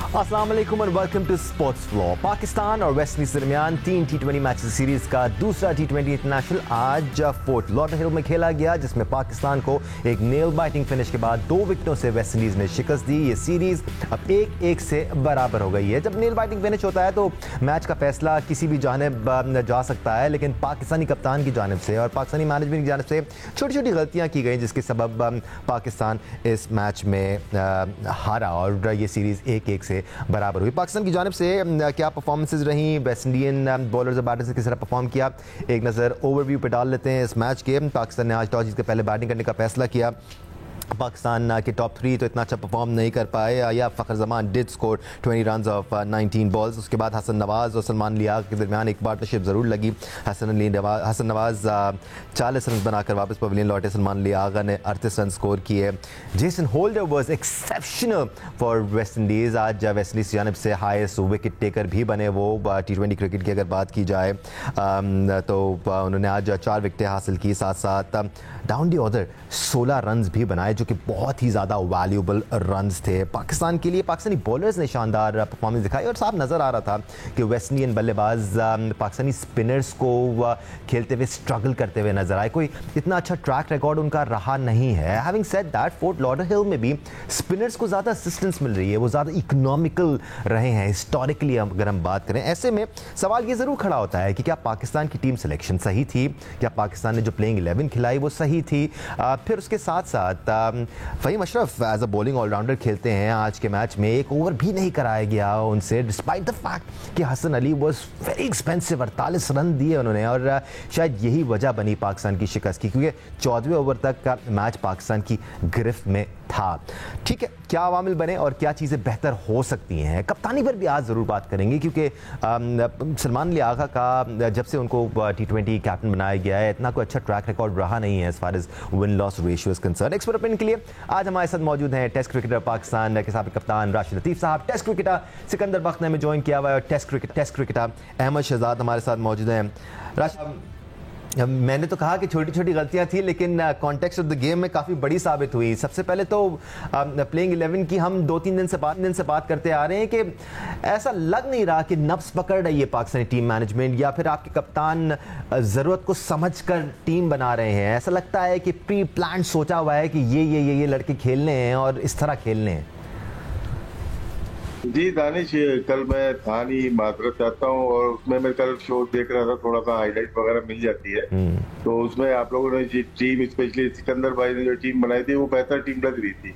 अस्सलाम वालेकुम and welcome to sports flow. Pakistan और वेस्ट इंडीज के दरमियान 3 T20 मैचेस सीरीज का दूसरा T20 इंटरनेशनल आज फोर्ट लॉडरहिल में खेला गया, जिसमें पाकिस्तान को एक नेल बाइटिंग फिनिश के बाद 2 विकेटों से वेस्ट इंडीज ने शिकस्त दी। ये सीरीज अब 1-1 से बराबर हो गई है। जब नेल बाइटिंग फिनिश होता है तो मैच का फैसला किसी भी जानिब जा सकता है, लेकिन पाकिस्तानी कप्तान की जानिब से और पाकिस्तानी मैनेजमेंट की जानिब से छोटी छोटी गलतियाँ की गई, जिसके सबब पाकिस्तान इस मैच में हारा और ये सीरीज 1-1 से बराबर हुई। पाकिस्तान की जानिब से क्या परफॉर्मेंसेज रहीं, वेस्ट इंडियन बॉलर्स और बैटर्स ने किस तरह परफॉर्म किया, एक नज़र ओवरव्यू पे डाल लेते हैं इस मैच के। पाकिस्तान ने आज टॉस जीत के पहले बैटिंग करने का फैसला किया। पाकिस्तान के टॉप 3 तो इतना अच्छा परफॉर्म नहीं कर पाए। या Fakhar Zaman did score 20 runs off 19 balls. उसके बाद हसन नवाज़ और सलमान लियाग के दरमियान एक पार्टनरशिप ज़रूर लगी। हसन नवाज़ 40 रन बनाकर वापस पवेलियन लौटे। सलमान लियाग ने 38 रन स्कोर किए। Jason holder was exceptional for West Indies. आज वेस्ट इंडीज़ की जानिब से हाईएस्ट विकेट टेकर भी बने वो T20 क्रिकेट की अगर बात की जाए तो उन्होंने आज 4 विकेटें हासिल की। साथ साथ डाउन दी ऑर्डर 16 रन भी बनाए, जो कि बहुत ही ज़्यादा वैल्यूएबल रन्स थे पाकिस्तान के लिए। पाकिस्तानी बॉलर्स ने शानदार परफॉर्मेंस दिखाई और साफ नज़र आ रहा था कि वेस्ट इंडियन बल्लेबाज पाकिस्तानी स्पिनर्स को खेलते हुए स्ट्रगल करते हुए नजर आए। कोई इतना अच्छा ट्रैक रिकॉर्ड उनका रहा नहीं है। Having said that, fort Lauderhill में भी स्पिनर्स को ज़्यादा असिस्टेंस मिल रही है, वो ज़्यादा इकोनॉमिकल रहे हैं हिस्टोरिकली अगर हम बात करें। ऐसे में सवाल ये ज़रूर खड़ा होता है कि क्या पाकिस्तान की टीम सिलेक्शन सही थी, क्या पाकिस्तान ने जो प्लेइंग 11 खिलाई वो सही थी। फिर उसके साथ साथ Faheem Ashraf as a bowling allrounder खेलते हैं। आज के मैच में एक ओवर भी नहीं कराया गया उनसे, डिस्पाइट द फैक्ट कि Hasan Ali was very expensive. 48 run दिए उन्होंने और शायद यही वजह बनी पाकिस्तान की शिकस्त की, क्योंकि 14वें ओवर तक का मैच पाकिस्तान की गिरफ्त में था। ठीक है, क्या अवामिल बने और क्या चीज़ें बेहतर हो सकती हैं, कप्तानी पर भी आज ज़रूर बात करेंगे, क्योंकि सलमान लियागा का जब से उनको T20 कैप्टन बनाया गया है इतना कोई अच्छा ट्रैक रिकॉर्ड रहा नहीं है as far as win loss ratio is concern. Expert opinion के लिए आज हमारे साथ मौजूद हैं टेस्ट क्रिकेटर पाकिस्तान के साबिक कप्तान राशिद लतीफ़ साहब, टेस्ट क्रिकेटर सिकंदर बख्त ने हमें ज्वाइन किया हुआ है, और टेस्ट क्रिकेटर अहमद शहजाद हमारे साथ मौजूद हैं। राशिद, मैंने तो कहा कि छोटी छोटी गलतियां थी, लेकिन कॉन्टेक्स्ट ऑफ द गेम में काफ़ी बड़ी साबित हुई। सबसे पहले तो प्लेइंग 11 की हम 2-3 दिन से बात करते आ रहे हैं कि ऐसा लग नहीं रहा कि नब्स पकड़ रही है पाकिस्तानी टीम मैनेजमेंट, या फिर आपके कप्तान ज़रूरत को समझकर टीम बना रहे हैं। ऐसा लगता है कि प्री प्लान सोचा हुआ है कि ये लड़के खेलने हैं और इस तरह खेलने हैं। जी दानिश, कल मैं था नहीं, माजरत चाहता हूँ, और उसमें मैं कल शो देख रहा था, थोड़ा सा हाईलाइट वगैरह मिल जाती है। तो उसमें आप लोगों ने जी टीम, स्पेशली सिकंदर भाई ने जो टीम बनाई थी वो बेहतर टीम लग रही थी।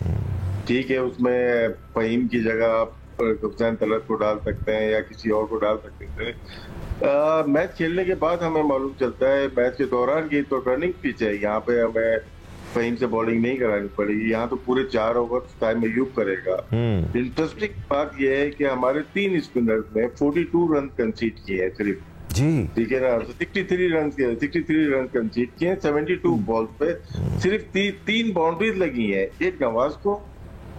ठीक है, उसमें फहीम की जगह आप हुसैन तलत को डाल सकते हैं या किसी और को डाल सकते हैं। मैच खेलने के बाद हमें मालूम चलता है, मैच के दौरान ये तो टर्निंग पिच है, यहाँ पे हमें फहीम से बॉलिंग नहीं करानी पड़ेगी। यहाँ तो पूरे 4 ओवर टाइम अयूब करेगा। इंटरेस्टिंग बात यह है कि हमारे 3 स्पिनर्स ने 42 रन कंसीड किए हैं सिर्फ। जी, ठीक है ना, 63 रन कंसीड किए हैं 72 बॉल पे। सिर्फ 3 बाउंड्रीज लगी हैं, एक नवाज को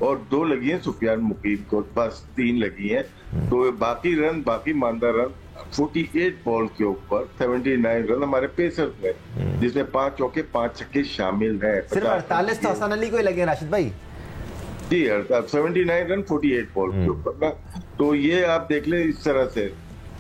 और 2 लगी हैं सुफियान मुकीम को, बस 3 लगी हैं। तो बाकी मानदा रन 48 बॉल के ऊपर 79 रन हमारे पेसर्स में, जिसमें 5 चौके 5 छक्के शामिल हैं। सिर्फ 48 तो हसन अली को ही लगे राशिद भाई। जी, 79 रन 48 बॉल के ऊपर ना। तो ये आप देख ले इस तरह से।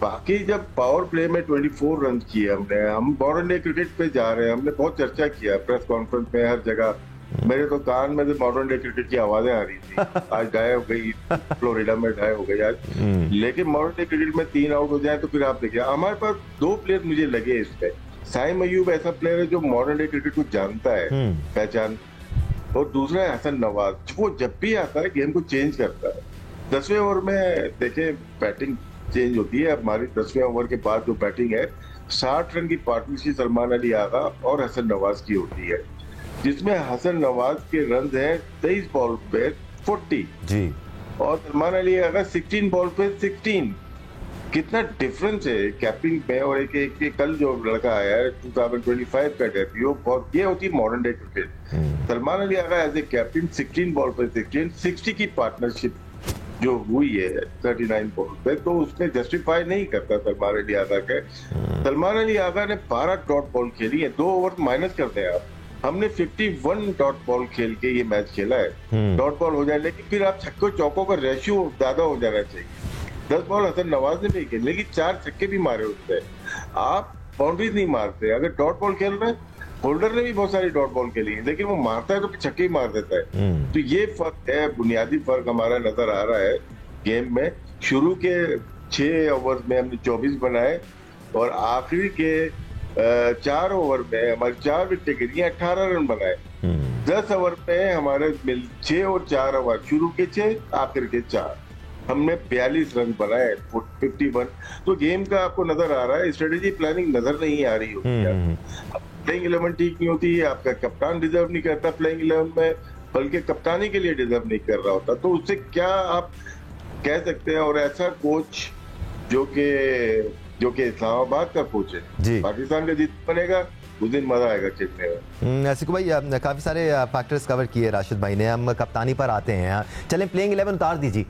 बाकी जब पावर प्ले में 24 रन किए हमने, हम मॉडर्न डे क्रिकेट पे जा रहे हैं, हमने बहुत चर्चा किया प्रेस कॉन्फ्रेंस में, हर जगह मेरे तो कान में से मॉडर्न डे क्रिकेट की आवाजें आ रही थी। आज डाय हो गई, फ्लोरिडा में डाय हो गई आज। लेकिन मॉडर्न डे क्रिकेट में 3 आउट हो जाए तो फिर आप देखिए, हमारे पास 2 प्लेयर मुझे लगे इस पे। साइम अयूब ऐसा प्लेयर है जो मॉडर्न डे क्रिकेट को जानता है, पहचान, और दूसरा है हसन नवाज, वो जब भी आता है गेम को चेंज करता है। 10वें ओवर में देखे बैटिंग चेंज होती है। हमारी 10वें ओवर के बाद जो बैटिंग है, 60 रन की पार्टनरशिप सलमान अली आगा और हसन नवाज की होती है, जिसमें हसन नवाज के रन हैं 23 बॉल पे 40 जी, और सलमान अली आगा 16 बॉल पे 16। कितना डिफरेंस है कैपिंग में। और एक कल जो लड़का आया है 2025 का डेब्यू, बहुत ये होती है modern day cricket. Salman Ali Agha as a captain 16 ball पे 16, 60 की पार्टनरशिप जो हुई है 39 बॉल पे, तो उसमें जस्टिफाई नहीं करता सलमान अली आगा के। सलमान अली आगा ने 12 डॉट बॉल खेली है, 2 ओवर माइनस करते हैं आप, हमने 51 डॉट बॉल खेल के ये मैच खेला है। डॉट बॉल हो जाए, लेकिन फिर आप छक्कों चौकों का रेशियो ज्यादा हो जाना चाहिए। 10 बॉल हसन नवाज ने भी खेले, लेकिन 4 छक्के भी मारे उससे। आप बाउंड्रीज नहीं मारते। अगर डॉट बॉल खेल रहे हैं, होल्डर ने भी बहुत सारी डॉट बॉल खेली है, लेकिन वो मारता है तो छक्के ही मार देता है। तो ये फर्क है, बुनियादी फर्क हमारा नजर आ रहा है गेम में। शुरू के 6 ओवर में हमने 24 बनाए और आखिरी के 4 ओवर में हमारी 4 विकेटें गिरी, 18 रन बनाए। 10 ओवर में हमारे 6 और 4 ओवर, शुरू के 6 आखिर के 4, हमने 42 रन बनाए, 51। तो गेम का आपको नजर आ रहा है, स्ट्रेटेजी प्लानिंग नजर नहीं आ रही होती। प्लेइंग 11 ठीक नहीं होती है, आपका कप्तान डिजर्व नहीं करता प्लेइंग 11 में, बल्कि कप्तानी के लिए डिजर्व नहीं कर रहा होता। तो उससे क्या आप कह सकते हैं? और ऐसा कोच जो कि इस्लामाबाद का कोच है, पाकिस्तान का जीत बनेगा, उस दिन मजा आएगा खेलने में। सिकू भाई, काफ़ी सारे फैक्टर्स कवर किए राशिद भाई ने। हम कप्तानी पर आते हैं। चलें, प्लेइंग 11 उतार दीजिए।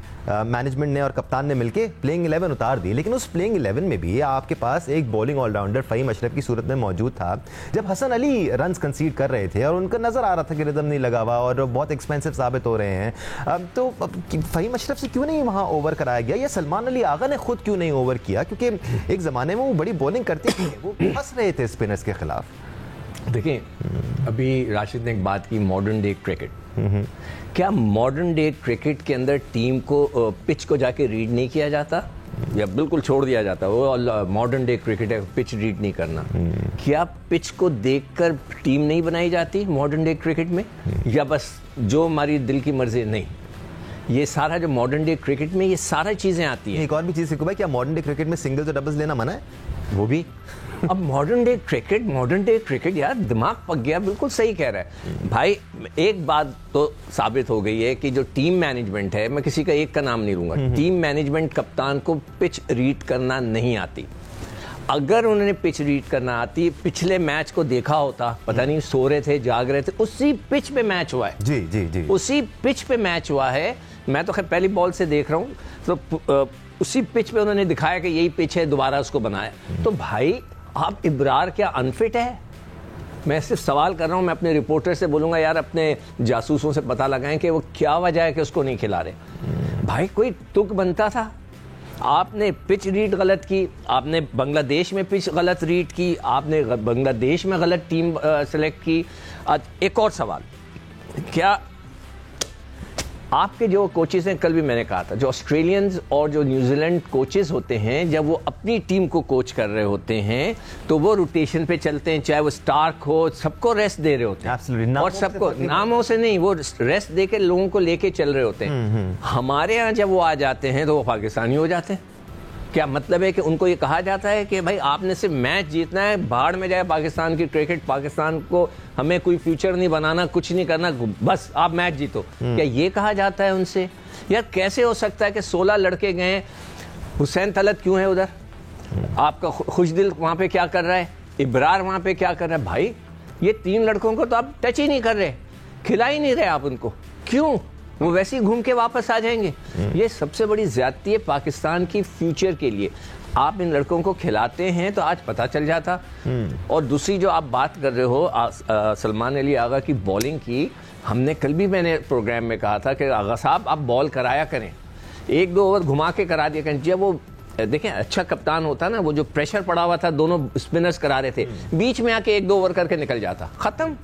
मैनेजमेंट ने और कप्तान ने मिलके प्लेइंग 11 उतार दी, लेकिन उस प्लेइंग 11 में भी आपके पास एक बॉलिंग ऑलराउंडर फ़हीम अशरफ की सूरत में मौजूद था। जब हसन अली रन्स कंसीड कर रहे थे और उनका नज़र आ रहा था कि रिदम नहीं लगा हुआ और बहुत एक्सपेंसिव साबित हो रहे हैं, तो फ़हीम अशरफ से क्यों नहीं वहाँ ओवर कराया गया, या सलमान अली आगा ने खुद क्यों नहीं ओवर किया? क्योंकि एक ज़माने में वो बड़ी बॉलिंग करते थे, वो फंस रहे थे स्पिनर्स के खिलाफ। देखिए, अभी राशिद ने एक बात की, मॉडर्न डे क्रिकेट। क्या मॉडर्न डे क्रिकेट के अंदर टीम को पिच को जाके रीड नहीं किया जाता या बिल्कुल छोड़ दिया जाता? वो मॉडर्न डे क्रिकेट है, पिच रीड नहीं करना। क्या पिच को देखकर टीम नहीं बनाई जाती मॉडर्न डे क्रिकेट में, या बस जो हमारी दिल की मर्जी? नहीं, ये सारा जो मॉडर्न डे क्रिकेट में ये सारी चीज़ें आती हैं। एक और भी चीज़ सिकू भाई, क्या मॉडर्न डे क्रिकेट में सिंगल्स और डबल्स लेना मना है? वो भी अब मॉडर्न डे क्रिकेट यार, दिमाग पक गया। बिल्कुल सही कह रहा है भाई। एक बात तो साबित हो गई है कि जो टीम मैनेजमेंट है, मैं किसी का एक का नाम नहीं लूंगा, टीम मैनेजमेंट कप्तान को पिच रीड करना नहीं आती। अगर उन्होंने पिच रीड करना आती, पिछले मैच को देखा होता, पता नहीं सो रहे थे जाग रहे थे, उसी पिच पे मैच हुआ है। जी जी जी, उसी पिच पे मैच हुआ है। मैं तो खैर पहली बॉल से देख रहा हूँ, तो उसी पिच पे उन्होंने दिखाया कि यही पिच है, दोबारा उसको बनाया। तो भाई आप इब्रार क्या अनफिट है? मैं सिर्फ सवाल कर रहा हूं। मैं अपने रिपोर्टर से बोलूंगा यार अपने जासूसों से पता लगाएं कि वो क्या वजह है कि उसको नहीं खिला रहे। भाई कोई तुक बनता था। आपने पिच रीड गलत की, आपने बांग्लादेश में पिच गलत रीड की, आपने बांग्लादेश में गलत टीम सेलेक्ट की। एक और सवाल, क्या आपके जो कोचेस हैं, कल भी मैंने कहा था, जो ऑस्ट्रेलियंस और जो न्यूजीलैंड कोचेस होते हैं, जब वो अपनी टीम को कोच कर रहे होते हैं तो वो रोटेशन पे चलते हैं, चाहे वो स्टार्क हो, सबको रेस्ट दे रहे होते हैं। और सबको नामों से नहीं, वो रेस्ट दे के लोगों को लेके चल रहे होते हैं। हमारे यहाँ जब वो आ जाते हैं तो वो पाकिस्तानी हो जाते हैं। क्या मतलब है कि उनको ये कहा जाता है कि भाई आपने सिर्फ मैच जीतना है, बाहर में जाए पाकिस्तान की क्रिकेट, पाकिस्तान को हमें कोई फ्यूचर नहीं बनाना, कुछ नहीं करना, बस आप मैच जीतो? क्या ये कहा जाता है उनसे? यार कैसे हो सकता है कि 16 लड़के गए, हुसैन तलत क्यों है उधर, आपका खुशदिल वहां पे क्या कर रहा है, इब्रार वहां पे क्या कर रहा है? भाई ये 3 लड़कों को तो आप टच ही नहीं कर रहे, खिला ही नहीं रहे आप उनको, क्यों? वो वैसे ही घूम के वापस आ जाएंगे। ये सबसे बड़ी ज्यादती है पाकिस्तान की फ्यूचर के लिए। आप इन लड़कों को खिलाते हैं तो आज पता चल जाता। और दूसरी जो आप बात कर रहे हो सलमान अली आगा की बॉलिंग की, हमने कल भी मैंने प्रोग्राम में कहा था कि आगा साहब आप बॉल कराया करें, 1-2 ओवर घुमा के करा दिया करें। जब वो देखें अच्छा कप्तान होता ना, वो जो प्रेशर पड़ा हुआ था, दोनों स्पिनर्स करा रहे थे, बीच में आके 1-2 ओवर करके निकल जाता, खत्म।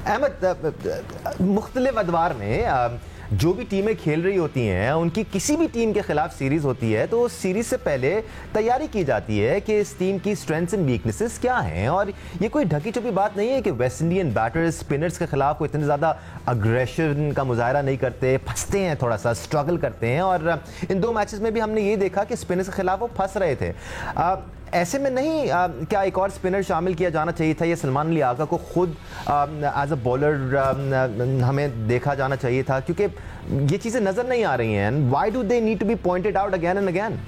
अहमद, मुख्तलिफ अदवार में जो भी टीमें खेल रही होती हैं, उनकी किसी भी टीम के खिलाफ सीरीज होती है तो सीरीज से पहले तैयारी की जाती है कि इस टीम की स्ट्रेंथ्स एंड वीकनेसेस क्या हैं। और ये कोई ढकी छुपी बात नहीं है कि वेस्ट इंडियन बैटर्स स्पिनर्स के खिलाफ कोई इतने ज़्यादा अग्रेशन का मुजाहरा नहीं करते, फंसते हैं, थोड़ा सा स्ट्रगल करते हैं। और इन 2 मैचेस में भी हमने ये देखा कि स्पिनर्स के खिलाफ वो फंस रहे थे। ऐसे में नहीं क्या एक और स्पिनर शामिल किया जाना चाहिए था, या सलमान अली आगा को खुद एज अ बॉलर हमें देखा जाना चाहिए था? क्योंकि ये चीज़ें नज़र नहीं आ रही हैं। Why do they need to be pointed out again and again?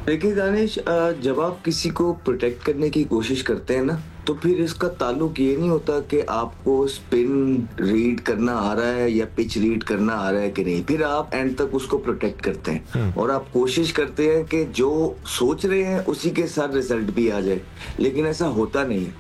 देखिए दानिश, जब आप किसी को प्रोटेक्ट करने की कोशिश करते हैं ना, तो फिर इसका ताल्लुक ये नहीं होता कि आपको स्पिन रीड करना आ रहा है या पिच रीड करना आ रहा है कि नहीं। फिर आप एंड तक उसको प्रोटेक्ट करते हैं और आप कोशिश करते हैं कि जो सोच रहे हैं उसी के साथ रिजल्ट भी आ जाए, लेकिन ऐसा होता नहीं है।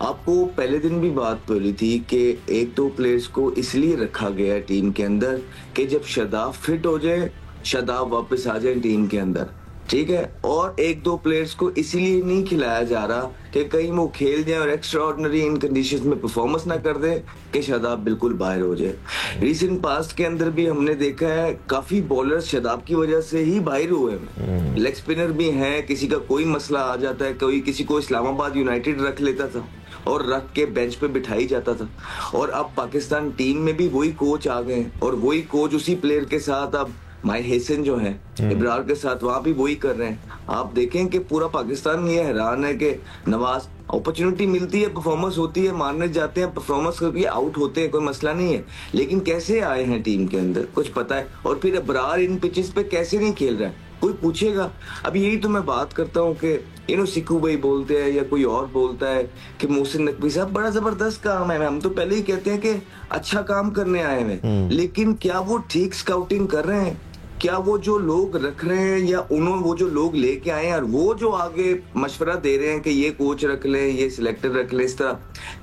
आपको पहले दिन भी बात बोली थी कि एक दो प्लेयर्स को इसलिए रखा गया टीम के अंदर कि जब शादाब फिट हो जाए, शादाब वापस आ जाए टीम के अंदर, ठीक है। और एक दो प्लेयर्स को इसीलिए नहीं खिलाया जा रहा कि कहीं वो खेल जाए और एक्स्ट्रा ऑर्डिनरी इन कंडीशंस में परफॉर्मेंस ना कर दे कि शादाब बिल्कुल बाहर हो जाए। रीसेंट पास्ट के अंदर भी हमने देखा है काफी बॉलर्स शादाब की वजह से ही बाहर हुए हैं। लेग स्पिनर भी हैं, किसी का कोई मसला आ जाता है, कोई किसी को इस्लामाबाद यूनाइटेड रख लेता था और रख के बेंच पे बिठाई जाता था। और अब पाकिस्तान टीम में भी वही कोच आ गए और वही कोच उसी प्लेयर के साथ अब माई हेसन जो है इब्रार के साथ वहां भी वही कर रहे हैं। आप देखें कि पूरा पाकिस्तान ये हैरान है कि नवाज अपॉर्चुनिटी मिलती है, परफॉर्मेंस होती है, मारने जाते हैं, परफॉर्मेंस करके आउट होते हैं, कोई मसला नहीं है, लेकिन कैसे आए हैं टीम के अंदर कुछ पता है। और फिर इब्रार इन पिचेस पे कैसे नहीं खेल रहा है कोई पूछेगा। अब यही तो मैं बात करता हूँ कि सिक्कू भाई बोलते हैं या कोई और बोलता है कि मोहसिन नकवी साहब बड़ा जबरदस्त काम है, हम तो पहले ही कहते हैं कि अच्छा काम करने आए हैं, लेकिन क्या वो ठीक स्काउटिंग कर रहे हैं? क्या वो जो लोग रख रहे हैं या उन्होंने वो जो लोग लेके आए हैं और वो जो आगे मशवरा दे रहे हैं कि ये कोच रख लें, ये सिलेक्टर रख लें, इस तरह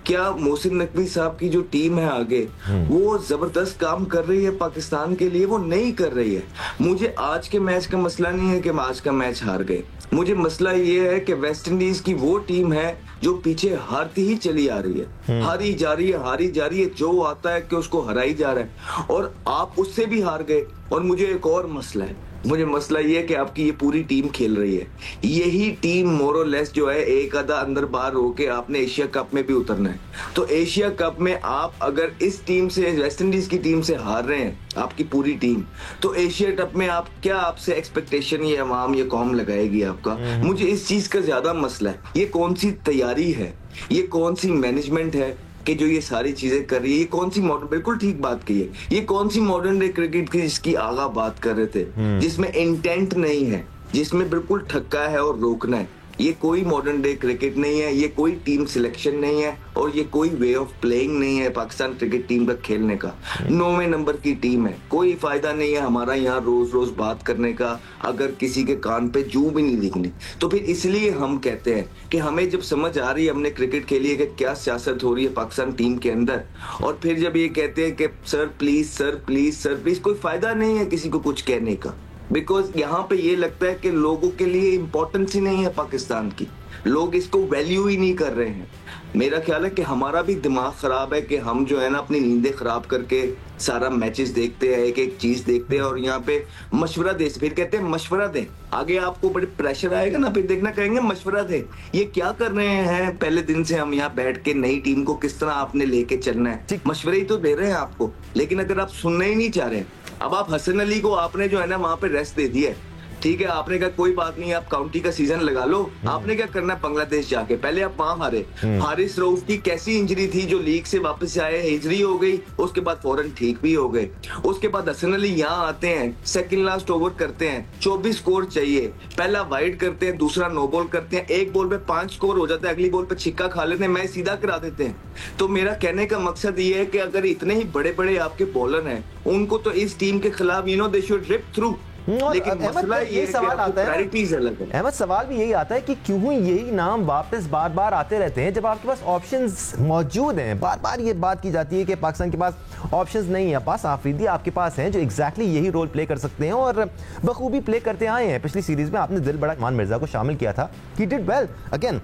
क्या मोहसिन नकवी साहब की जो टीम है आगे वो जबरदस्त काम कर रही है पाकिस्तान के लिए? वो नहीं कर रही है। मुझे आज के मैच का मसला नहीं है कि हम आज का मैच हार गए, मुझे मसला ये है कि वेस्ट इंडीज की वो टीम है जो पीछे हारती ही चली आ रही है, हारी जा रही है, हारी जा रही है, जो आता है कि उसको हराई जा रहा है और आप उससे भी हार गए। और मुझे एक और मसला है, मुझे मसला ये है कि आपकी ये पूरी टीम खेल रही है, यही टीम मोरलेस जो है एक आधा अंदर बाहर होके आपने एशिया कप में भी उतरना है। तो एशिया कप में आप अगर इस टीम से, वेस्ट इंडीज की टीम से हार रहे हैं आपकी पूरी टीम, तो एशिया कप में आप क्या, आपसे एक्सपेक्टेशन ये अवाम ये कौम लगाएगी आपका? मुझे इस चीज का ज्यादा मसला है। ये कौन सी तैयारी है, ये कौन सी मैनेजमेंट है कि जो ये सारी चीजें कर रही है? ये कौन सी मॉडर्न, बिल्कुल ठीक बात की है, ये कौन सी मॉडर्न डे क्रिकेट की जिसकी आगा बात कर रहे थे, जिसमें इंटेंट नहीं है, जिसमें बिल्कुल ठक्का है और रोकना है? ये कोई मॉडर्न डे क्रिकेट नहीं है, ये कोई टीम सिलेक्शन नहीं है और ये कोई वे ऑफ प्लेइंग नहीं है पाकिस्तान क्रिकेट टीम का खेलने का। 9वें नंबर की टीम है, कोई फायदा नहीं है हमारा यहाँ रोज रोज बात करने का अगर किसी के कान पे जू भी नहीं दिखनी। तो फिर इसलिए हम कहते हैं कि हमें जब समझ आ रही है, हमने क्रिकेट खेली है कि क्या सियासत हो रही है पाकिस्तान टीम के अंदर, और फिर जब ये कहते हैं कि sir please sir please sir please, कोई फायदा नहीं है किसी को कुछ कहने का, बिकॉज यहाँ पे ये लगता है कि लोगों के लिए इंपॉर्टेंस ही नहीं है पाकिस्तान की, लोग इसको वैल्यू ही नहीं कर रहे हैं। मेरा ख्याल है कि हमारा भी दिमाग खराब है कि हम जो है ना अपनी नींदें खराब करके सारा मैचेस देखते हैं, एक एक चीज देखते हैं और यहाँ पे मशवरा दे, फिर कहते हैं मशवरा दें, आगे आपको बड़े प्रेशर आएगा ना, फिर देखना कहेंगे मशवरा दें। ये क्या कर रहे हैं? पहले दिन से हम यहाँ बैठ के नई टीम को किस तरह आपने लेके चलना है, मशवरे ही तो दे रहे हैं आपको, लेकिन अगर आप सुनना ही नहीं चाह रहे। अब आप हसन अली को आपने जो है ना वहां पे रेस्ट दे दिया है, ठीक है, आपने कहा कोई बात नहीं, आप काउंटी का सीजन लगा लो, आपने क्या करना है बांग्लादेश जाके, पहले आप वहां हारे। हारिस रऊफ की कैसी इंजरी थी, जो लीग से वापस आए, इंजरी हो गई, उसके बाद फौरन ठीक भी हो गए। उसके बाद हसन अली यहाँ आते हैं, सेकंड लास्ट ओवर करते हैं, 24 स्कोर चाहिए, पहला वाइड करते हैं, दूसरा नो बॉल करते हैं, एक बॉल पे 5 स्कोर हो जाता है, अगली बॉल पे छिक्का खा लेते हैं, मैच सीधा करा देते हैं। तो मेरा कहने का मकसद ये है कि अगर इतने ही बड़े बड़े आपके बॉलर हैं, उनको तो इस टीम के खिलाफ दे शुड रिप थ्रू। लेकिन मसला ये सवाल आता है, अहमद सवाल भी यही आता है कि क्यों यही नाम वापस बार बार आते रहते हैं जब आपके पास ऑप्शंस मौजूद हैं। बार बार ये बात की जाती है कि पाकिस्तान के पास ऑप्शंस नहीं है, पास आफरीदी आपके पास हैं जो एग्जैक्टली यही रोल प्ले कर सकते हैं और बखूबी प्ले करते आए हैं। पिछली सीरीज में आपने दिल बड़ा मान मिर्जा को शामिल किया था, he did well. Again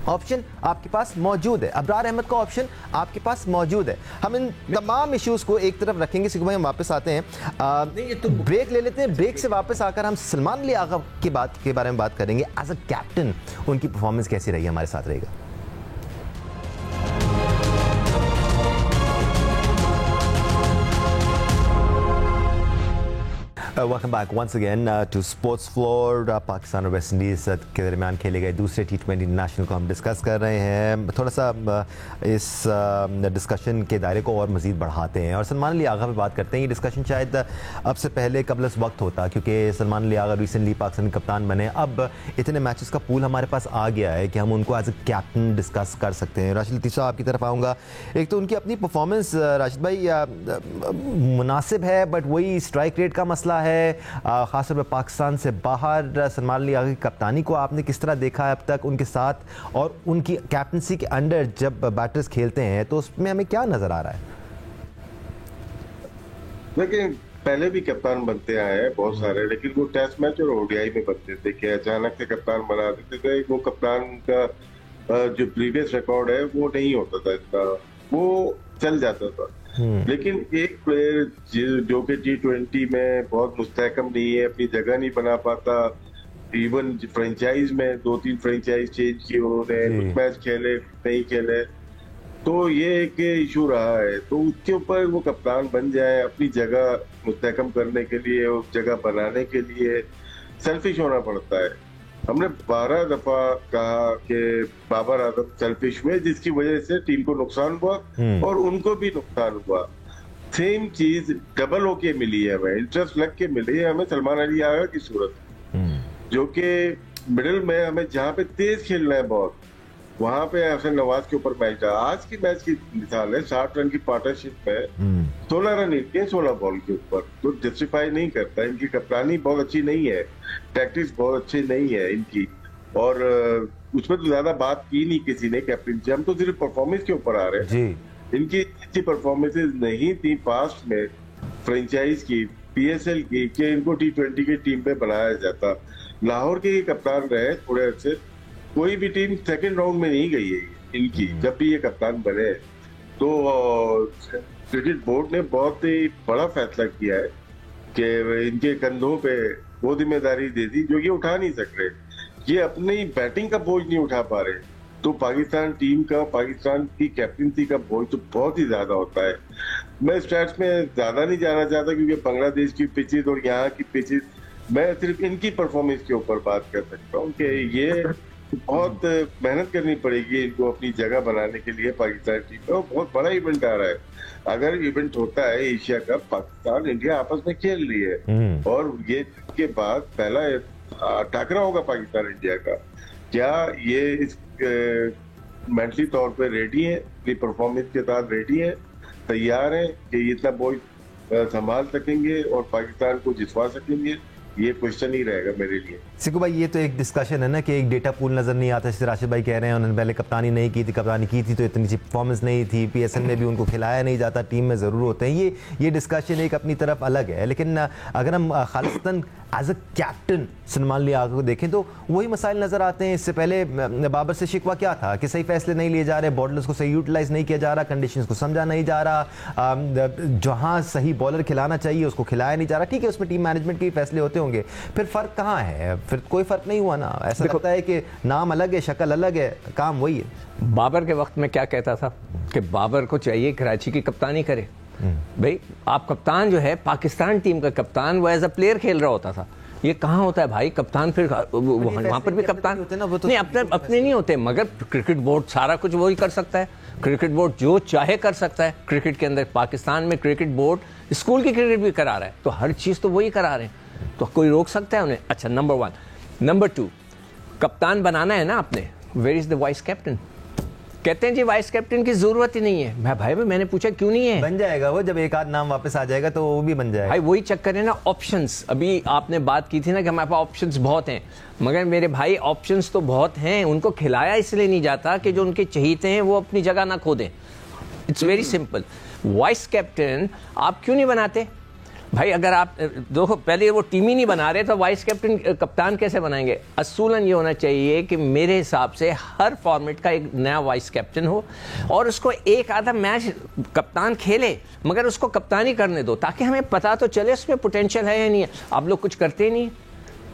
option आपके पास मौजूद है, अबरार अहमद का ऑप्शन आपके पास मौजूद है। हम इन तमाम इश्यूज को एक तरफ रखेंगे, सिक्कू भाई हम वापस आते हैं, तो ब्रेक ले लेते हैं। ब्रेक से वापस आकर हम सलमान अली आगा के बारे में बात करेंगे। एज अ कैप्टन उनकी परफॉर्मेंस कैसी रही, हमारे साथ रहेगा। Welcome back once again to sports floor. Pakistan और वेस्ट इंडीज के दरमियान खेले गए दूसरे T20 इंटरनेशनल को हम डिस्कस कर रहे हैं। थोड़ा सा इस डिस्कशन के दायरे को और मज़ीद बढ़ाते हैं और सलमान अली आगा पे बात करते हैं। ये डिस्कशन शायद अब से पहले कबल इस वक्त होता, क्योंकि सलमान अली आगा रिसेंटली पाकिस्तान कप्तान बने। अब इतने मैचेस का पूल हमारे पास आ गया है कि हम उनको एज ए कैप्टन डिस्कस कर सकते हैं। राशिद लतीफ़ साहब आपकी तरफ आऊँगा। एक तो उनकी अपनी परफॉर्मेंस राशिद भाई मुनासिब है, बट वही स्ट्राइक रेट का मसला है, है, ख़ासतौर पर पाकिस्तान से बाहर सलमान अली आगा की कप्तानी को आपने किस तरह देखा है अब तक उनके साथ, और उनकी कैप्टनसी के अंडर जब बैटर्स खेलते हैं तो उसमें हमें क्या नज़र आ रहा है? देखिए, पहले भी कप्तान बनते आए हैं बहुत सारे, लेकिन वो टेस्ट मैच और ओडीआई में बनते थे कि अचानक से कप्तान बना देते थे। वो कप्तान का जो प्रीवियस रिकॉर्ड है वो नहीं होता था इसका, वो चल जाता था। लेकिन एक प्लेयर जो कि T20 में बहुत मुस्तहकम नहीं है, अपनी जगह नहीं बना पाता, इवन फ्रेंचाइज में 2-3 फ्रेंचाइज चेंज की उन्होंने, कुछ मैच खेले नहीं खेले, तो ये एक इशू रहा है। तो उसके ऊपर वो कप्तान बन जाए, अपनी जगह मुस्तहकम करने के लिए, उस जगह बनाने के लिए सेल्फिश होना पड़ता है। हमने 12 दफा कहा कि बाबर आजम सेल्फिश हुए, जिसकी वजह से टीम को नुकसान हुआ और उनको भी नुकसान हुआ। सेम चीज डबल होके मिली है हमें, इंटरेस्ट लग के मिली है हमें सलमान अली आगा की सूरत, जो कि मिडिल में हमें जहाँ पे तेज खेलना है बहुत, वहां पे हसन नवाज के ऊपर मैच था। आज की मैच की मिसाल है, 60 रन की पार्टनरशिप में 16 रन इनके 16 बॉल के ऊपर, तो जस्टिफाई नहीं करता। इनकी कप्तानी बहुत अच्छी नहीं है, टैक्टिक्स बहुत अच्छी नहीं है इनकी, और उसमें तो ज्यादा बात की नहीं किसी ने कैप्टन से। हम तो सिर्फ परफॉर्मेंस के ऊपर आ रहे हैं। इनकी अच्छी परफॉर्मेंसेज नहीं थी पास्ट में फ्रेंचाइज की, PSL की, कि इनको T20 की टीम पे बनाया जाता। लाहौर के कप्तान रहे थोड़े अर्से, कोई भी टीम सेकंड राउंड में नहीं गई है इनकी जब भी ये कप्तान बने। तो क्रिकेट बोर्ड ने बहुत ही बड़ा फैसला किया है कि इनके कंधों पे वो जिम्मेदारी दे दी जो ये उठा नहीं सक रहे, ये अपनी बैटिंग का बोझ नहीं उठा पा रहे। तो पाकिस्तान टीम का, पाकिस्तान की कैप्टनसी का बोझ तो बहुत ही ज्यादा होता है। मैं स्टैट्स में ज्यादा नहीं जाना चाहता क्योंकि बांग्लादेश की पिचेज और यहाँ की पिचेज, मैं सिर्फ इनकी परफॉर्मेंस के ऊपर बात कर सकता हूँ कि ये बहुत मेहनत करनी पड़ेगी इनको अपनी जगह बनाने के लिए पाकिस्तान टीम में। बहुत बड़ा इवेंट आ रहा है, अगर इवेंट होता है एशिया कप, पाकिस्तान इंडिया आपस में खेल रही है और ये के बाद पहला टकरा होगा पाकिस्तान इंडिया का। क्या ये इस मेंटली तौर पे रेडी है, अपनी परफॉर्मेंस के साथ रेडी है, तैयार है कि इतना बोझ संभाल सकेंगे और पाकिस्तान को जितवा सकेंगे? ये क्वेश्चन ही रहेगा मेरे लिए। सिकू भाई, ये तो एक डिस्कशन है ना कि एक डेटा पूल नज़र नहीं आता, जैसे राशिद भाई कह रहे हैं उन्होंने पहले कप्तानी नहीं की थी, कप्तानी की थी तो इतनी अच्छी परफॉर्मेंस नहीं थी, PSL में भी उनको खिलाया नहीं जाता, टीम में ज़रूर होते हैं। ये डिस्कशन एक अपनी तरफ अलग है। लेकिन अगर हम Khalistan as a captain Salman Ali Agha को देखें तो वही मसाइल नज़र आते हैं। इससे पहले बाबर से शिकवा क्या था कि सही फैसले नहीं लिए जा रहे, बॉलर्स को सही यूटिलाइज नहीं किया जा रहा, कंडीशंस को समझा नहीं जा रहा, जहाँ सही बॉलर खिलाना चाहिए उसको खिलाया नहीं जा रहा। ठीक है, उसमें टीम मैनेजमेंट के फैसले होते होंगे, फिर फ़र्क कहाँ है? फिर कोई फ़र्क नहीं हुआ ना। ऐसा लगता है कि नाम अलग है, शक्ल अलग है, काम वही है। बाबर के वक्त में क्या कहता था कि बाबर को चाहिए कराची की कप्तानी करे। भाई, आप कप्तान जो है पाकिस्तान टीम का कप्तान, वो एज अ प्लेयर खेल रहा होता था। ये कहाँ होता है भाई कप्तान? फिर वहां पर भी कप्तान नहीं, अपने नहीं होते, मगर क्रिकेट बोर्ड सारा कुछ वही कर सकता है। क्रिकेट बोर्ड जो चाहे कर सकता है क्रिकेट के अंदर। पाकिस्तान में क्रिकेट बोर्ड स्कूल की क्रिकेट भी करा रहा है, तो हर चीज तो वही करा रहे हैं, तो कोई रोक सकता है उन्हें? अच्छा, नंबर 1। नंबर 2, कप्तान बनाना है ना आपने, where is the vice captain? कहते हैं जी वाइस कैप्टन की जरूरत ही नहीं है। भाई मैंने पूछा क्यों नहीं है? बन जाएगा वो, जब एक आध नाम वापस आ जाएगा तो वो भी बन जाएगा। भाई वही चक्कर है ना, ऑप्शंस। अभी आपने बात की थी ना कि हमारे पास ऑप्शंस बहुत हैं, मगर मेरे भाई ऑप्शंस तो बहुत हैं, उनको खिलाया इसलिए नहीं जाता कि जो उनके चहीते हैं वो अपनी जगह ना खो दें। It's very simple. Vice captain आप क्यों नहीं बनाते भाई? अगर आप देखो, पहले वो टीम ही नहीं बना रहे तो वाइस कैप्टन कप्तान कैसे बनाएंगे? असूलन ये होना चाहिए कि मेरे हिसाब से हर फॉर्मेट का एक नया वाइस कैप्टन हो और उसको एक आधा मैच कप्तान खेले, मगर उसको कप्तानी करने दो ताकि हमें पता तो चले उसमें पोटेंशियल है या नहीं है। आप लोग कुछ करते नहीं,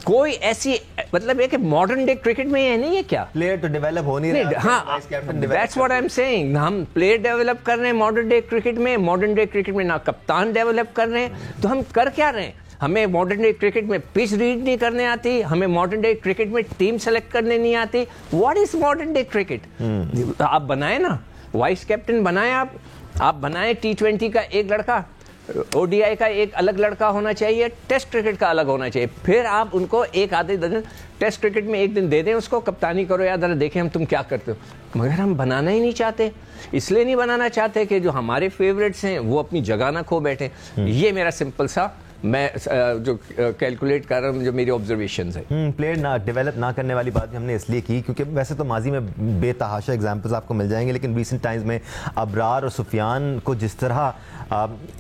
कोई ऐसी, मतलब है कि मॉडर्न डे क्रिकेट में ये नहीं है क्या? प्लेयर तो डेवलप हो नहीं रहा। हाँ, that's what I am saying. हम प्लेयर डेवलप कर रहे हैं मॉडर्न डे क्रिकेट में, मॉडर्न डे क्रिकेट में ना कप्तान डेवलप कर रहे हैं, तो हम कर क्या रहे हैं? हमें मॉडर्न डे क्रिकेट में पिच रीड नहीं करने आती, हमें मॉडर्न डे क्रिकेट में टीम सेलेक्ट करने नहीं आती। What is modern day cricket? आप बनाए ना, वाइस कैप्टन बनाए, आप बनाए। T20 का एक लड़का, ODI का एक अलग लड़का होना चाहिए, टेस्ट क्रिकेट का अलग होना चाहिए। फिर आप उनको एक आधे दिन टेस्ट क्रिकेट में एक दिन दे दें, उसको कप्तानी करो, या जरा देखें हम तुम क्या करते हो। मगर हम बनाना ही नहीं चाहते। इसलिए नहीं बनाना चाहते कि जो हमारे फेवरेट्स हैं वो अपनी जगह ना खो बैठे। ये मेरा सिंपल सा मैं जो कैलकुलेट कर रहा हूँ, जो मेरी ऑब्जर्वेशंस है। प्लेयर ना डेवलप ना करने वाली बात भी हमने इसलिए की क्योंकि वैसे तो माजी में बेतहाशा एग्जांपल्स आपको मिल जाएंगे, लेकिन रीसेंट टाइम्स में अबरार और सुफियान को जिस तरह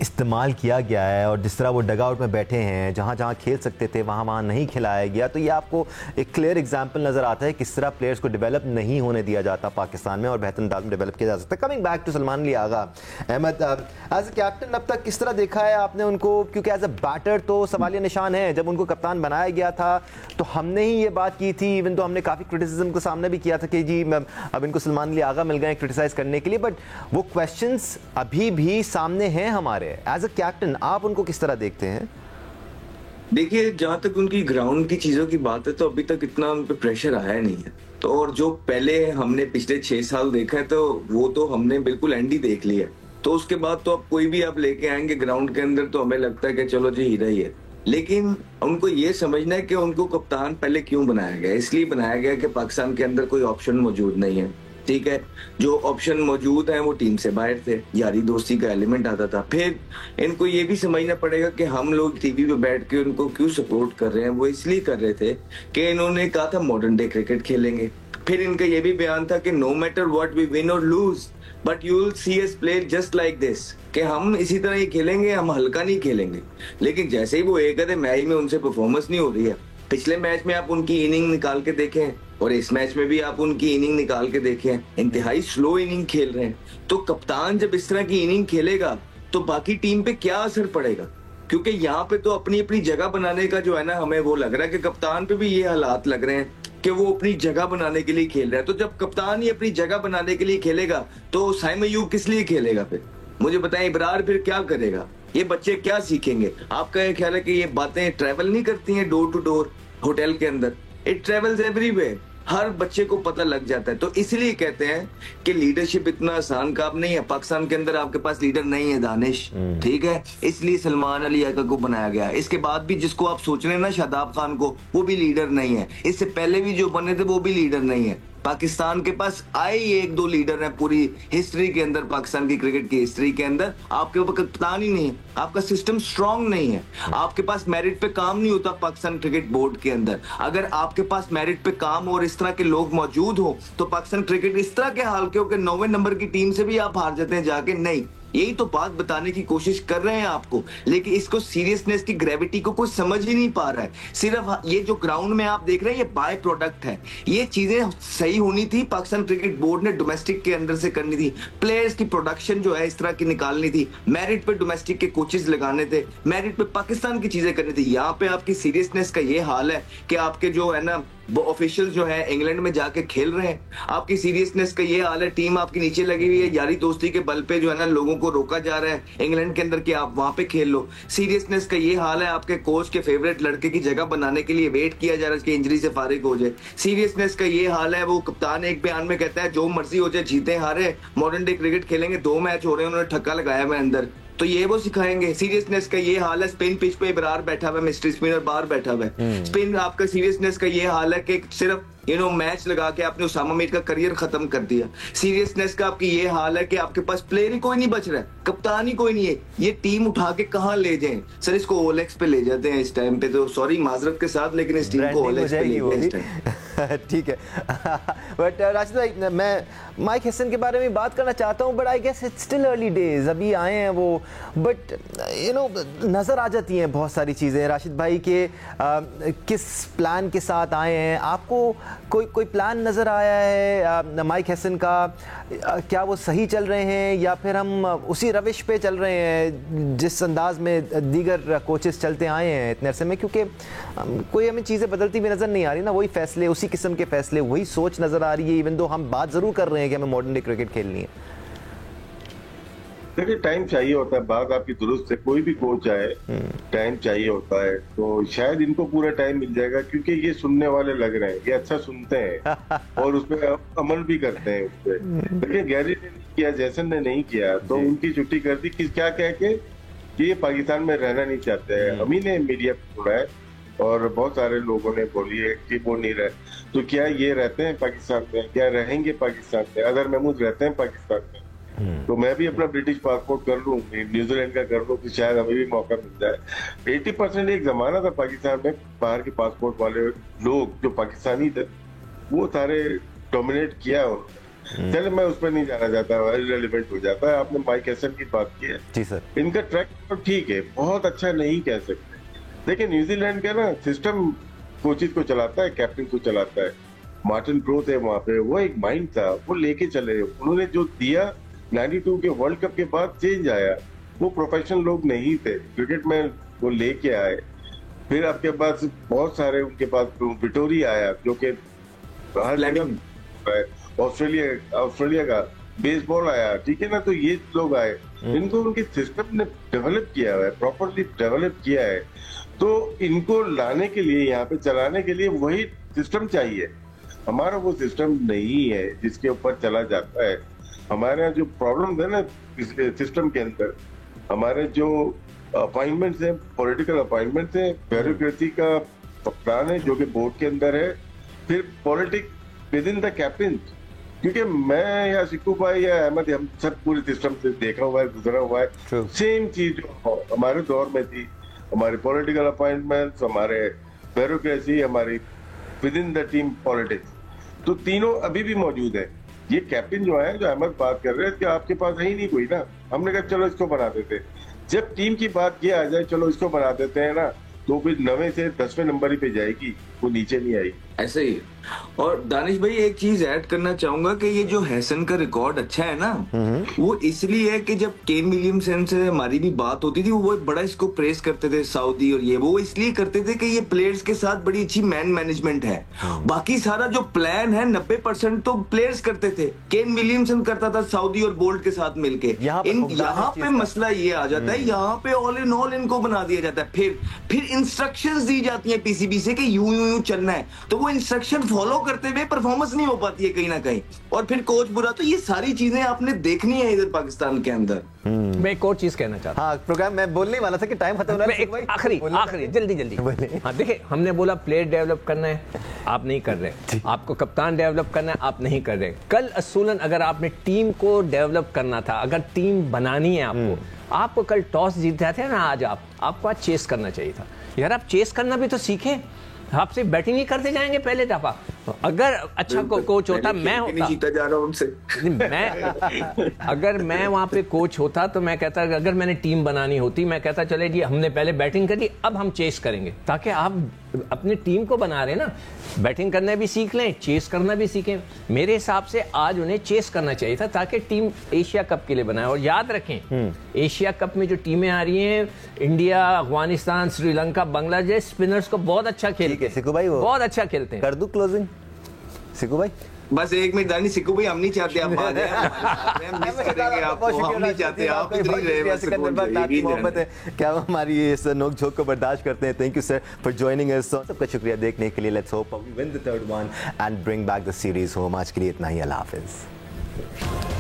इस्तेमाल किया गया है और जिस तरह वो डग आउट में बैठे हैं, जहाँ जहाँ खेल सकते थे वहाँ नहीं खिलाया गया, तो ये आपको एक क्लियर एग्जाम्पल नज़र आता है किस तरह प्लेयर्स को डेवलप नहीं होने दिया जाता पाकिस्तान में और बेहतर अंदाज में डेवलप किया जा सकता है। Coming back to Salman Ali Agha, Ahmad, as a captain अब तक किस तरह देखा है आपने उनको, क्योंकि एज ए बैटर तो सवालिया निशान है। जब उनको कप्तान बनाया गया था तो हमने ही ये बात की थी, इवन तो हमने काफ़ी क्रिटिसिज्म को सामने भी किया था कि जी अब इनको सलमान अली आगा मिल गए क्रिटिसाइज करने के लिए, बट वो क्वेश्चंस अभी भी सामने हैं हमारे। एज ए कैप्टन आप उनको किस तरह देखते हैं? देखिए, जहां तक उनकी ग्राउंड की चीजों की बात है तो अभी तक इतना उन पे प्रेशर आया नहीं है। तो और जो पहले हमने पिछले 6 साल देखा है तो वो तो हमने बिल्कुल एंड ही देख लिया। तो उसके बाद तो अब कोई भी आप लेके आएंगे ग्राउंड के अंदर तो हमें लगता है कि चलो जी हीरा ही है। लेकिन उनको ये समझना है कि उनको कप्तान पहले क्यों बनाया गया। इसलिए बनाया गया कि पाकिस्तान के अंदर कोई ऑप्शन मौजूद नहीं है, ठीक है। जो ऑप्शन मौजूद है वो टीम से बाहर थे, यारी दोस्ती का एलिमेंट आता था। फिर इनको ये भी समझना पड़ेगा कि हम लोग टीवी पे बैठ के उनको क्यों सपोर्ट कर रहे हैं। वो इसलिए कर रहे थे कि इन्होंने कहा था मॉडर्न डे क्रिकेट खेलेंगे। फिर इनका ये भी बयान था कि no matter what we win और lose but you will see us play just like this, कि हम इसी तरह ही खेलेंगे, हम हल्का नहीं खेलेंगे। लेकिन जैसे ही वो एक आधे मैच में उनसे परफॉर्मेंस नहीं हो रही है, पिछले मैच में आप उनकी इनिंग निकाल के देखें और इस मैच में भी आप उनकी इनिंग निकाल के देखें, इंतहाई स्लो इनिंग खेल रहे हैं। तो कप्तान जब इस तरह की इनिंग खेलेगा तो बाकी टीम पे क्या असर पड़ेगा? क्योंकि यहाँ पे तो अपनी अपनी जगह बनाने का जो है ना, हमें वो लग रहा है कि कप्तान पे भी ये हालात लग रहे हैं कि वो अपनी जगह बनाने के लिए खेल रहा है। तो जब कप्तान ही अपनी जगह बनाने के लिए खेलेगा तो साइम अयूब किस लिए खेलेगा? फिर मुझे बताएं, इब्रार फिर क्या करेगा? ये बच्चे क्या सीखेंगे? आपका ये ख्याल है कि ये बातें ट्रैवल नहीं करती हैं डोर टू डोर होटल के अंदर? इट ट्रेवल्स एवरीवेयर, हर बच्चे को पता लग जाता है। तो इसलिए कहते हैं कि लीडरशिप इतना आसान काम नहीं है। पाकिस्तान के अंदर आपके पास लीडर नहीं है दानिश, ठीक है, इसलिए सलमान अली आगा को बनाया गया। इसके बाद भी जिसको आप सोच रहे हैं ना, शादाब खान को, वो भी लीडर नहीं है। इससे पहले भी जो बने थे वो भी लीडर नहीं है। पाकिस्तान के पास आए ही 1-2 लीडर हैं पूरी हिस्ट्री के अंदर, पाकिस्तान की क्रिकेट की हिस्ट्री के अंदर। आपके ऊपर कप्तान ही नहीं है, आपका सिस्टम स्ट्रांग नहीं है, आपके पास मेरिट पे काम नहीं होता पाकिस्तान क्रिकेट बोर्ड के अंदर। अगर आपके पास मेरिट पे काम और इस तरह के लोग मौजूद हो तो पाकिस्तान क्रिकेट इस तरह के हाल के हो कि 9वें नंबर की टीम से भी आप हार जाते हैं जाके। नहीं, यही तो बात बताने की कोशिश कर रहे हैं आपको, लेकिन इसको सीरियसनेस की ग्रेविटी को कोई समझ ही नहीं पा रहा है। सिर्फ ये जो ग्राउंड में आप देख रहे हैं ये बाय प्रोडक्ट है। ये चीजें सही होनी थी, पाकिस्तान क्रिकेट बोर्ड ने डोमेस्टिक के अंदर से करनी थी। प्लेयर्स की प्रोडक्शन जो है इस तरह की निकालनी थी, मेरिट पे डोमेस्टिक के कोचेस लगाने थे, मेरिट पे पाकिस्तान की चीजें करनी थी। यहाँ पे आपकी सीरियसनेस का ये हाल है कि आपके जो है ना वो ऑफिशियल जो है इंग्लैंड में जाके खेल रहे हैं। आपकी सीरियसनेस का ये हाल है, टीम आपकी नीचे लगी हुई है, यारी दोस्ती के बल पे जो है ना लोगों को रोका जा रहा है इंग्लैंड के अंदर कि आप वहां पे खेल लो। सीरियसनेस का ये हाल है, आपके कोच के फेवरेट लड़के की जगह बनाने के लिए वेट किया जा रहा है उसकी इंजरी से फारिग हो जाए। सीरियसनेस का ये हाल है, वो कप्तान एक बयान में कहता है जो मर्जी हो जाए, जीते हारे मॉडर्न डे क्रिकेट खेलेंगे। 2 मैच हो रहे हैं, उन्होंने ठक्का लगाया हुआ अंदर, तो ये वो सिखाएंगे। सीरियसनेस का ये हाल है, स्पिन पिच पे इब्रार बैठा हुआ है, मिस्ट्री स्पिनर बाहर बैठा हुआ है। स्पिन आपका सीरियसनेस का ये हाल है कि सिर्फ मैच लगा के आपने उसामा मीर का करियर खत्म कर दिया। सीरियसनेस का आपकी ये हाल है कि आपके पास प्लेयर ही कोई नहीं बच रहा है, कप्तान ही कोई नहीं है। ये टीम उठा के कहाँ ले जाएं? सर इसको ओलेक्स पे ले जाते हैं इस टाइम पे, तो सॉरी माजरत के साथ, लेकिन इस टीम को ओलेक्स पे ले जाते हैं इस टाइम। ठीक है। बट राशिद भाई, मैं माइक हसन के बारे में बात करना चाहता हूँ, but I guess it's still early days, अभी आए हैं वो, बट नज़र आ जाती हैं बहुत सारी चीज़ें राशिद भाई के किस प्लान के साथ आए हैं। आपको कोई प्लान नज़र आया है माइक हसन का? क्या वो सही चल रहे हैं या फिर हम उसी रविश पे चल रहे हैं जिस अंदाज में दीगर कोचेस चलते आए हैं इतने अरसे में? क्योंकि कोई हमें चीज़ें बदलती हुई नज़र नहीं आ रही ना, वही फैसले, उसी किस्म के फैसले, वही सोच नज़र आ रही है, इवन दो हम बात ज़रूर कर रहे हैं कि हमें मॉडर्न डे क्रिकेट खेलनी है। देखिए टाइम चाहिए होता है, बात आपकी दुरुस्त है, कोई भी कोच आए टाइम चाहिए होता है, तो शायद इनको पूरा टाइम मिल जाएगा क्योंकि ये सुनने वाले लग रहे हैं, ये अच्छा सुनते हैं और उस पर अमल भी करते हैं। उस पर देखिए गैरी ने नहीं किया, जैसन ने नहीं किया, तो उनकी छुट्टी कर दी कि क्या कह के कि ये पाकिस्तान में रहना नहीं चाहते हैं। हम ही ने मीडिया पे बोला है और बहुत सारे लोगों ने बोली है कि वो नहीं रहे, तो क्या ये रहते हैं पाकिस्तान में? क्या रहेंगे पाकिस्तान में? अगर महमूद रहते हैं पाकिस्तान में, तो मैं भी अपना ब्रिटिश पासपोर्ट कर लूं, न्यूजीलैंड का कर लूं, कि शायद हमें भी मौका मिल जाए। 80% एक जमाना था पाकिस्तान में, बाहर के पासपोर्ट वाले लोग जो पाकिस्तानी थे वो सारे डोमिनेट किया उन्होंने। चलो मैं उस पर नहीं जाना चाहता, इररिलेवेंट हो जाता है। आपने माइक हैसन की बात की है जी सर, इनका ट्रैक तो ठीक है, बहुत अच्छा नहीं कह सकते। देखिए न्यूजीलैंड का ना सिस्टम कोचेज को चलाता है, कैप्टन को चलाता है। मार्टिन प्रो थे वहां पे, वो एक माइंड था, वो लेके चले। उन्होंने जो दिया 92 के वर्ल्ड कप के बाद चेंज आया। वो प्रोफेशनल लोग नहीं थे क्रिकेट में, वो लेके आए। फिर आपके पास बहुत सारे, उनके पास विटोरी आया जो कि हर जगह, ऑस्ट्रेलिया का बेसबॉल आया, ठीक है ना। तो ये लोग आए, इनको उनके सिस्टम ने डेवलप किया है, प्रॉपरली डेवलप किया है। तो इनको लाने के लिए, यहाँ पे चलाने के लिए वही सिस्टम चाहिए। हमारा वो सिस्टम नहीं है जिसके ऊपर चला जाता है। हमारे यहाँ जो प्रॉब्लम है ना इस सिस्टम के अंदर, हमारे जो अपॉइंटमेंट्स हैं, पॉलिटिकल अपॉइंटमेंट्स हैं, ब्यूरोक्रेसी का प्लान है जो कि बोर्ड के अंदर है, फिर politics with in the captain. क्योंकि मैं या सिक्कू भाई या अहमद, हम सब पूरे सिस्टम से देखा हुआ है, गुजरा हुआ है। सेम चीज जो हमारे दौर में थी, हमारे पॉलिटिकल अपॉइंटमेंट्स, हमारे ब्यूरोक्रेसी, हमारी with in the team politics, तो तीनों अभी भी मौजूद है। ये कैप्टन जो है, जो अहमद बात कर रहे हैं कि आपके पास है ही नहीं कोई ना, हमने कहा चलो इसको बना देते। जब टीम की बात ये आ जाए चलो इसको बना देते हैं ना, तो फिर 9वें से 10वें नंबर ही पे जाएगी, वो नीचे नहीं आई। ऐसे ही। और दानिश भाई एक चीज ऐड करना चाहूंगा कि ये जो हैसन का रिकॉर्ड अच्छा है ना, वो इसलिए है कि जब केन विलियमसन से हमारी भी बात होती थी, वो बड़ा इसको प्रेस करते थे सऊदी और ये वो इसलिए करते थे कि ये प्लेयर्स के साथ बड़ी अच्छी मैन मैनेजमेंट है। बाकी सारा जो प्लान है 90% तो प्लेयर्स करते थे, केन विलियमसन करता था सऊदी और बोल्ट के साथ मिलके। यहाँ पे मसला ये आ जाता है, यहाँ पे ऑल इन ऑल इनको बना दिया जाता है। फिर इंस्ट्रक्शंस दी जाती है पीसीबी से कि यूं चलना है, तो वो इंस्ट्रक्शन फॉलो करते हुए परफॉर्मेंस नहीं हो पाती है कहीं ना कहीं, और फिर कोच बुरा। तो ये सारी चीजें आपने देखनी है इधर पाकिस्तान के अंदर। मैं एक और चीज कहना चाहता हूं। हाँ, प्रोग्राम मैं बोलने वाला था कि टाइम खत्म हो रहा है। आखिरी जल्दी। हाँ देखिए, हमने बोला प्लेयर डेवलप करना है, आप नहीं कर रहे। आपको कप्तान डेवलप करना है, आप नहीं कर रहे। कल असूलन अगर आपने टीम को डेवलप करना था, अगर टीम बनानी है आपको कल टॉस जीत जाते हैं ना, आज आपको आज चेस करना चाहिए था। यार आप चेस करना भी तो सीखें। आप सिर्फ बैटिंग ही करते जाएंगे पहले दफा। अगर अच्छा कोच होता, मैं होता, जीता जा रहा हूं उनसे। अगर मैं वहां पे कोच होता तो मैं कहता, अगर मैंने टीम बनानी होती, मैं कहता चले जी हमने पहले बैटिंग करी, अब हम चेस करेंगे। ताकि आप अपनी टीम को बना रहे ना, बैटिंग करना भी सीख लें, चेस करना भी सीखें। मेरे हिसाब से आज उन्हें चेस करना चाहिए था, ताकि टीम एशिया कप के लिए बनाए। और याद रखें, एशिया कप में जो टीमें आ रही हैं, इंडिया, अफगानिस्तान, श्रीलंका, बांग्लादेश, स्पिनर्स को बहुत अच्छा खेलते हैं, बहुत अच्छा खेलते हैं। कर दूं क्लोजिंग सिक्कू भाई? बस एक मिनट दानी, सिक्कू भाई हम नहीं चाहते आप आ जाए, हम मिस करेंगे आपको, हम नहीं चाहते आप इधर ही रहे। मोहब्बत है क्या हमारी इस नोक झोंक को बर्दाश्त करते हैं। Thank you sir for joining us. सबका शुक्रिया देखने के लिए। Let's hope we win the third one and bring back the series home. आज के लिए इतना ही, अल्लाह हाफिज।